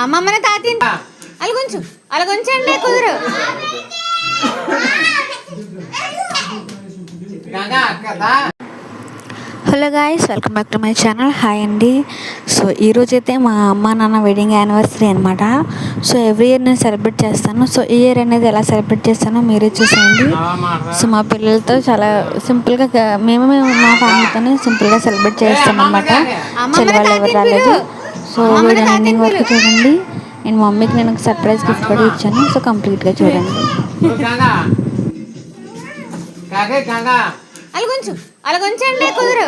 అమ్మమ్మనే తాతి అలా కొంచెండి కుదురు. Hello guys, welcome back to my channel. Hi అండి. సో ఈరోజైతే మా అమ్మ నాన్న వెడ్డింగ్ యానివర్సరీ అనమాట. సో ఎవ్రీ ఇయర్ నేను సెలబ్రేట్ చేస్తాను. సో ఈ ఇయర్ అనేది ఎలా సెలబ్రేట్ చేస్తానో మీరే చూసేయండి. సో మా పిల్లలతో చాలా సింపుల్గా మేము మా ఫ్యామిలీతోనే సింపుల్గా సెలబ్రేట్ చేస్తాం అనమాట. చెల్లి వాళ్ళు ఎవరు రాలేదు. సో వీడియో ఎండింగ్ వరకు చూడండి. నేను మా మమ్మీకి నేను ఒక సర్ప్రైజ్ గిఫ్ట్ కూడా ఇచ్చాను. సో కంప్లీట్గా చూడండి. అలా కొంచెండి కుదురు.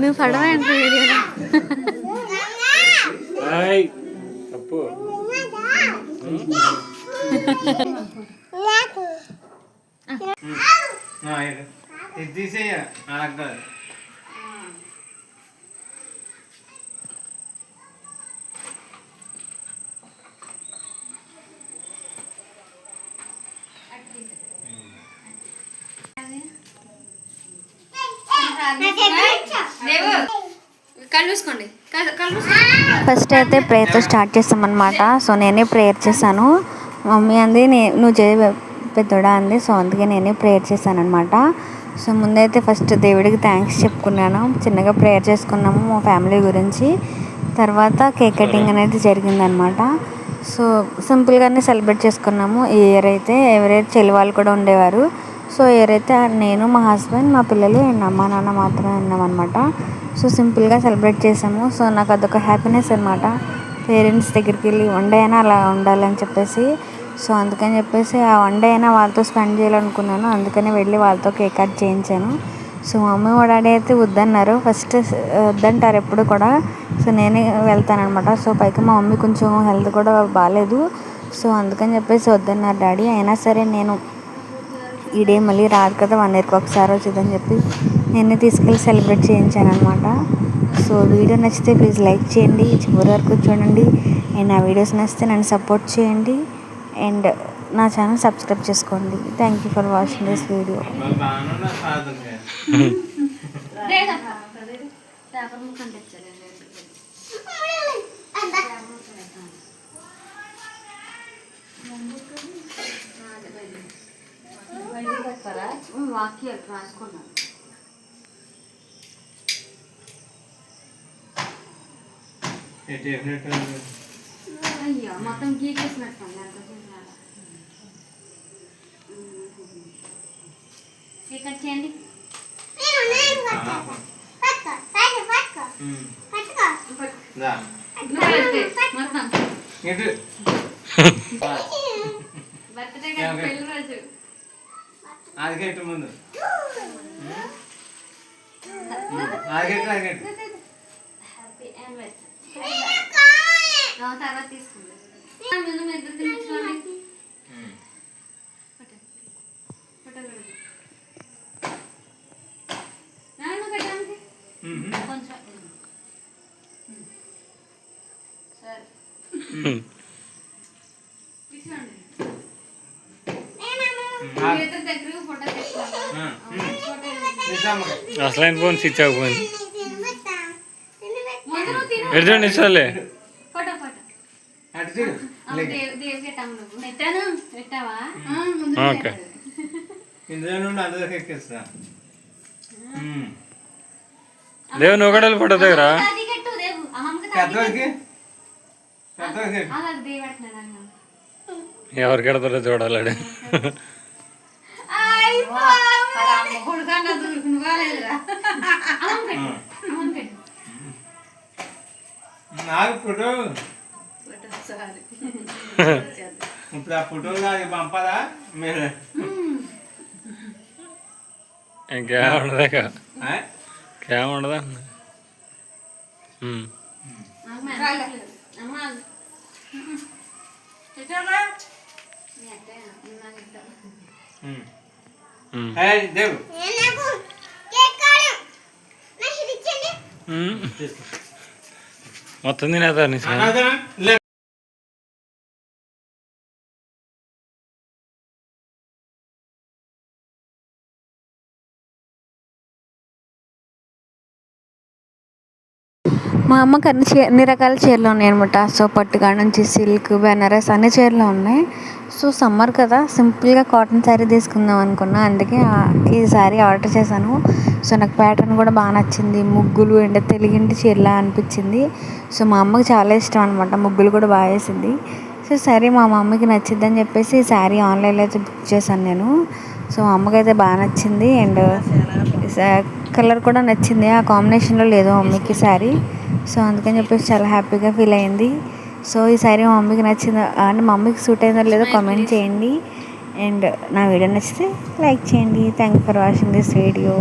నువ్వు పడవా ఎంత వీడియోలో. ఇది తీసేయ అలాగ ఫస్ట్ అయితే ప్రేయర్తో స్టార్ట్ చేస్తామన్నమాట. సో నేనే ప్రేయర్ చేశాను. మమ్మీ అంది నువ్వు పెద్దోడా అంది. సో అందుకే నేనే ప్రేయర్ చేశాను అనమాట. సో ముందైతే ఫస్ట్ దేవుడికి థ్యాంక్స్ చెప్పుకున్నాను. చిన్నగా ప్రేయర్ చేసుకున్నాము మా ఫ్యామిలీ గురించి. తర్వాత కేక్ కటింగ్ అనేది జరిగిందనమాట. సో సింపుల్గానే సెలబ్రేట్ చేసుకున్నాము. ఈ ఇయర్ అయితే ఎవరైతే చెల్లి వాళ్ళు కూడా ఉండేవారు. సో ఇయర్ అయితే నేను, మా హస్బెండ్, మా పిల్లలు అండ్ అమ్మ నాన్న మాత్రమే ఉన్నామన్నమాట. సో సింపుల్గా సెలబ్రేట్ చేసాము. సో నాకు అదొక హ్యాపీనెస్ అనమాట. పేరెంట్స్ దగ్గరికి వెళ్ళి వన్ డే అయినా అలా ఉండాలని చెప్పేసి. సో అందుకని చెప్పేసి ఆ వన్ డే అయినా వాళ్ళతో స్పెండ్ చేయాలనుకున్నాను. అందుకని వెళ్ళి వాళ్ళతో కేక్ కట్ చేయించాను. సో మా మమ్మీ మా డాడీ అయితే వద్దన్నారు. ఫస్ట్ వద్దంటారు ఎప్పుడు కూడా. సో నేనే వెళ్తానమాట. సో పైకి మా మమ్మీ కొంచెం హెల్త్ కూడా బాగాలేదు. సో అందుకని చెప్పేసి వద్దన్నారు డాడీ. అయినా సరే నేను ఈ డే మళ్ళీ రాదు కదా, 1 ఇయర్కి ఒకసారి వచ్చిందని చెప్పి నేనే తీసుకెళ్ళి సెలబ్రేట్ చేయించాను అనమాట. సో వీడియో నచ్చితే ప్లీజ్ లైక్ చేయండి, చివరి వరకు చూడండి. అండ్ నా వీడియోస్ నచ్చితే నన్ను సపోర్ట్ చేయండి అండ్ నా ఛానల్ సబ్స్క్రైబ్ చేసుకోండి. Thank you for watching this video. వాక్యాలు రాసుకున్నాను. అయ్యో మొత్తం గీకేసినట్టు ఇక్కడ చేయండి. బర్త్డే పెళ్లి రోజు ఆదిగట్టు ముందు తర్వాత తీసుకుంది ముందు మీ ఇద్దరు తినిపించుకోండి. కొంచెం సరే దగ్గర ఫోటో అసలైన ఫోన్ స్విచ్ అవ్వకపోయింది. ఎడుచండి ఇస్తాలే. ఓకే దేవు నువ్వు కూడా ఫోటో దగ్గర ఎవరికి ఎడతారో చూడాలి. నాకు ఫోటో ఇప్పుడు ఆ ఫోటోలు అది పంపదా మీరు? ఇంకేముండదా కేముండదా. దేవు మొత్తం తినేదా నీ మా అమ్మకి అన్ని రకాల చీరలు ఉన్నాయి అనమాట. సో పట్టుగా నుంచి సిల్క్, బెనారస్ అన్ని చీరలు ఉన్నాయి. సో సమ్మర్ కదా, సింపుల్గా కాటన్ శారీ తీసుకుందాం అనుకున్నా. అందుకే ఈ శారీ ఆర్డర్ చేశాను. సో నాకు ప్యాటర్న్ కూడా బాగా నచ్చింది. ముగ్గులు అండ్ తెలుగింటి చీరలా అనిపించింది. సో మా అమ్మకి చాలా ఇష్టం అనమాట, ముగ్గులు కూడా బాగా వేసింది. సో సరే మా మమ్మీకి నచ్చిద్ది అని చెప్పేసి ఈ శారీ ఆన్లైన్లో అయితే బుక్ చేశాను నేను. సో మా అమ్మకి అయితే బాగా నచ్చింది అండ్ కలర్ కూడా నచ్చింది. ఆ కాంబినేషన్లో లేదు మమ్మీకి శారీ. సో అందుకని చెప్పేసి చాలా హ్యాపీగా ఫీల్ అయింది. సో ఈ శారీ మా మమ్మీకి నచ్చిందా అంటే మా మమ్మీకి సూట్ అయిందో లేదో కామెంట్ చేయండి. అండ్ నా వీడియో నచ్చితే లైక్ చేయండి. Thank for watching this video.